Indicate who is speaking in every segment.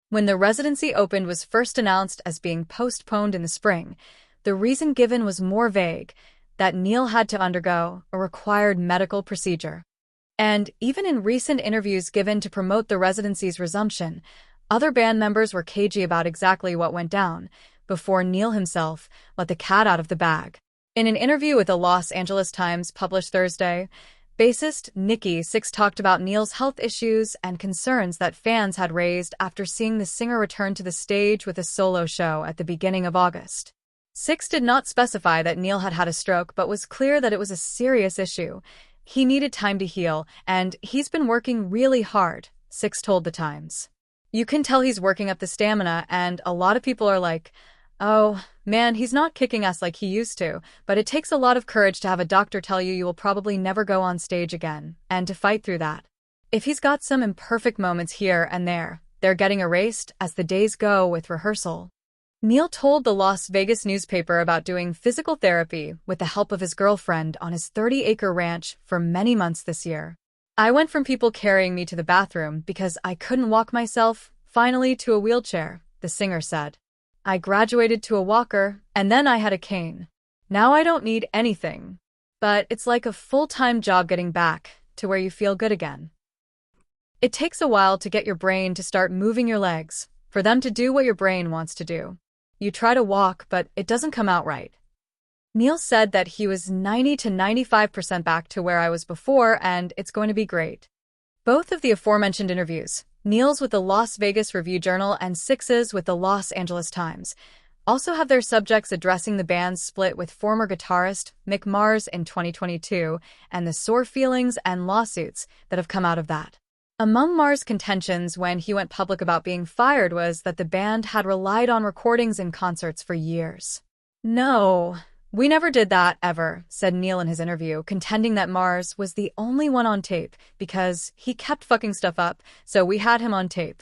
Speaker 1: When the residency opened was first announced as being postponed in the spring, the reason given was more vague, that Neil had to undergo a required medical procedure. And even in recent interviews given to promote the residency's resumption, other band members were cagey about exactly what went down, before Neil himself let the cat out of the bag. In an interview with the Los Angeles Times published Thursday, bassist Nikki Sixx talked about Neil's health issues and concerns that fans had raised after seeing the singer return to the stage with a solo show at the beginning of August. Sixx did not specify that Neil had had a stroke, but was clear that it was a serious issue. He needed time to heal, and he's been working really hard, Sixx told the Times. You can tell he's working up the stamina, and a lot of people are like, oh, man, he's not kicking ass like he used to, but it takes a lot of courage to have a doctor tell you will probably never go on stage again, and to fight through that. If he's got some imperfect moments here and there, they're getting erased as the days go with rehearsal. Neil told the Las Vegas newspaper about doing physical therapy with the help of his girlfriend on his 30-acre ranch for many months this year. I went from people carrying me to the bathroom because I couldn't walk myself, finally to a wheelchair, the singer said. I graduated to a walker, and then I had a cane. Now I don't need anything. But it's like a full-time job getting back to where you feel good again. It takes a while to get your brain to start moving your legs, for them to do what your brain wants to do. You try to walk, but it doesn't come out right. Neil said that he was 90 to 95% back to where I was before, and it's going to be great. Both of the aforementioned interviews, Neil's with the Las Vegas Review-Journal and Sixx's with the Los Angeles Times, also have their subjects addressing the band's split with former guitarist Mick Mars in 2022 and the sore feelings and lawsuits that have come out of that. Among Mars' contentions when he went public about being fired was that the band had relied on recordings and concerts for years. No, we never did that, ever, said Neil in his interview, contending that Mars was the only one on tape because he kept fucking stuff up, so we had him on tape.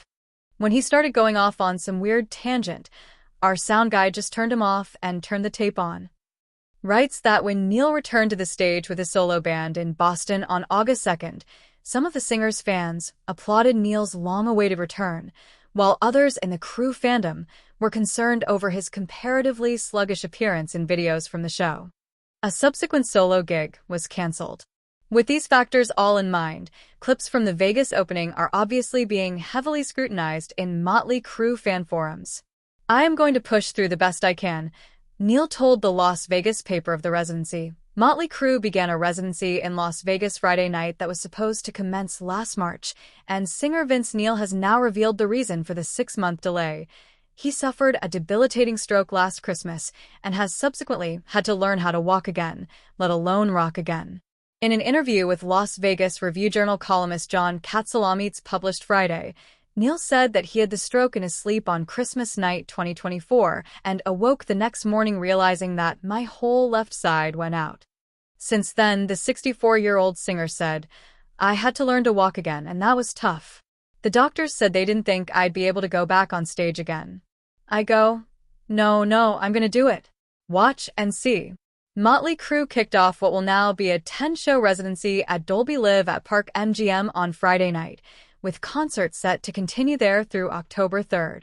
Speaker 1: When he started going off on some weird tangent, our sound guy just turned him off and turned the tape on. Writes that when Neil returned to the stage with his solo band in Boston on August 2nd, some of the singer's fans applauded Neil's long-awaited return, while others in the Crue fandom were concerned over his comparatively sluggish appearance in videos from the show. A subsequent solo gig was canceled. With these factors all in mind, clips from the Vegas opening are obviously being heavily scrutinized in Motley Crue fan forums. I am going to push through the best I can, Neil told the Las Vegas paper of the residency. Motley Crue began a residency in Las Vegas Friday night that was supposed to commence last March, and singer Vince Neil has now revealed the reason for the 6-month delay. He suffered a debilitating stroke last Christmas and has subsequently had to learn how to walk again, let alone rock again. In an interview with Las Vegas Review-Journal columnist John Katsalamitz published Friday, Neil said that he had the stroke in his sleep on Christmas night 2024 and awoke the next morning realizing that my whole left side went out. Since then, the 64-year-old singer said, I had to learn to walk again, and that was tough. The doctors said they didn't think I'd be able to go back on stage again. I go, no, I'm gonna do it. Watch and see. Motley Crue kicked off what will now be a 10-show residency at Dolby Live at Park MGM on Friday night, with concerts set to continue there through October 3rd.